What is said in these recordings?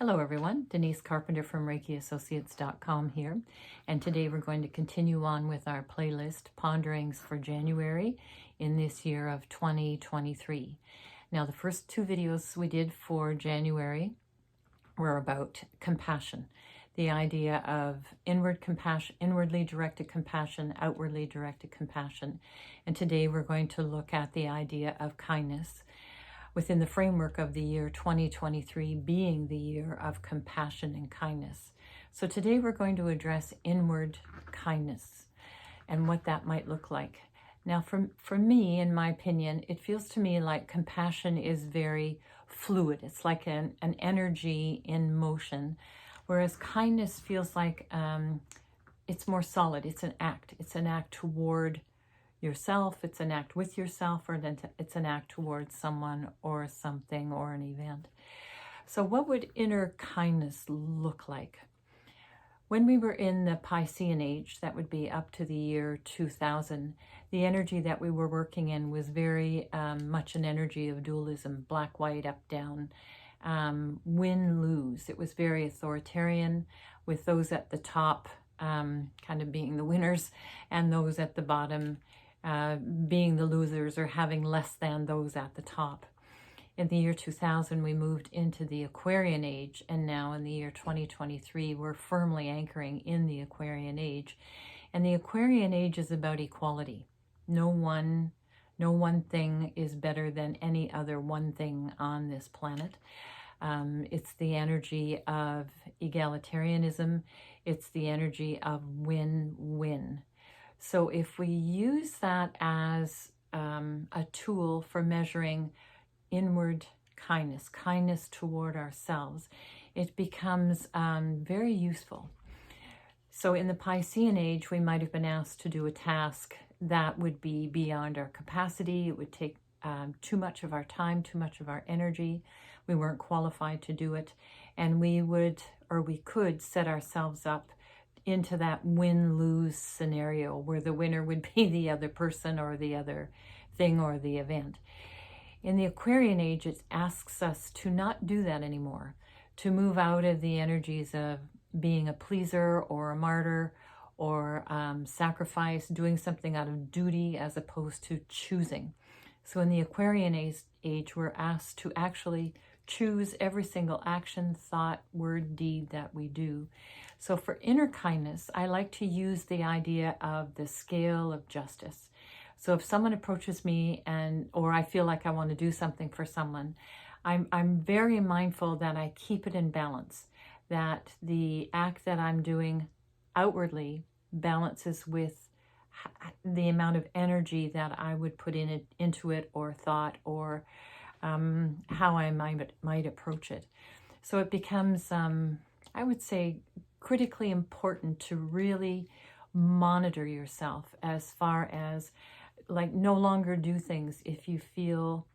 Hello everyone, Denise Carpenter from ReikiAssociates.com here, and today we're going to continue on with our playlist, Ponderings for January in this year of 2023. Now the first two videos we did for January were about compassion, the idea of inward compassion, inwardly directed compassion, outwardly directed compassion, and today we're going to look at the idea of kindness, within the framework of the year 2023 being the year of compassion and kindness. So today we're going to address inward kindness and what that might look like. Now for me, in my opinion, it feels to me like compassion is very fluid. It's like an energy in motion, whereas kindness feels like it's more solid. It's an act. It's an act toward yourself, it's an act with yourself, or it's an act towards someone or something or an event. So what would inner kindness look like? When we were in the Piscean age, that would be up to the year 2000, the energy that we were working in was very much an energy of dualism, black, white, up, down, win, lose. It was very authoritarian, with those at the top kind of being the winners and those at the bottom being the losers or having less than those at the top. In the year 2000, we moved into the Aquarian age, and now in the year 2023, we're firmly anchoring in the Aquarian age. And the Aquarian age is about equality. No one thing is better than any other one thing on this planet. It's the energy of egalitarianism. It's the energy of win-win. So if we use that as a tool for measuring inward kindness, kindness toward ourselves, it becomes very useful. So in the Piscean age, we might have been asked to do a task that would be beyond our capacity. It would take too much of our time, too much of our energy. We weren't qualified to do it. And we could set ourselves up into that win-lose scenario where the winner would be the other person or the other thing or the event. In the Aquarian age, it asks us to not do that anymore, to move out of the energies of being a pleaser or a martyr or sacrifice, doing something out of duty as opposed to choosing. So in the Aquarian age, we're asked to actually choose every single action, thought, word, deed that we do. So for inner kindness, I like to use the idea of the scale of justice. So if someone approaches me or I feel like I want to do something for someone, I'm very mindful that I keep it in balance, that the act that I'm doing outwardly balances with the amount of energy that I would put into it or thought or how I might approach it. So it becomes, I would say, critically important to really monitor yourself as far as like no longer do things if you feel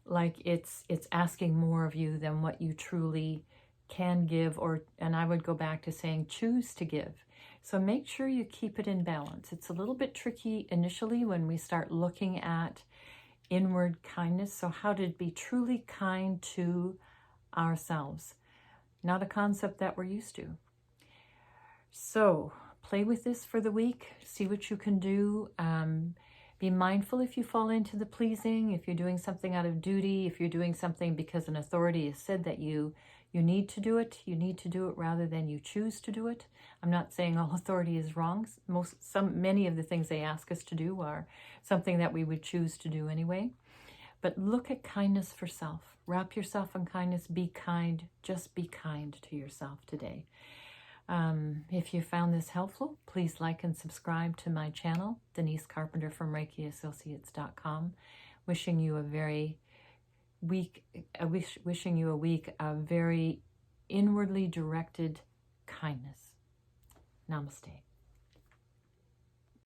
like it's asking more of you than what you truly can give, and I would go back to saying choose to give. So make sure you keep it in balance. It's a little bit tricky initially when we start looking at inward kindness. So how to be truly kind to ourselves. Not a concept that we're used to. So play with this for the week. See what you can do. Be mindful if you fall into the pleasing, if you're doing something out of duty, if you're doing something because an authority has said that you need to do it. You need to do it rather than you choose to do it. I'm not saying all authority is wrong. Many of the things they ask us to do are something that we would choose to do anyway. But look at kindness for self. Wrap yourself in kindness. Be kind. Just be kind to yourself today. If you found this helpful, please like and subscribe to my channel, Denise Carpenter from ReikiAssociates.com. Wishing you a week of very inwardly directed kindness. Namaste.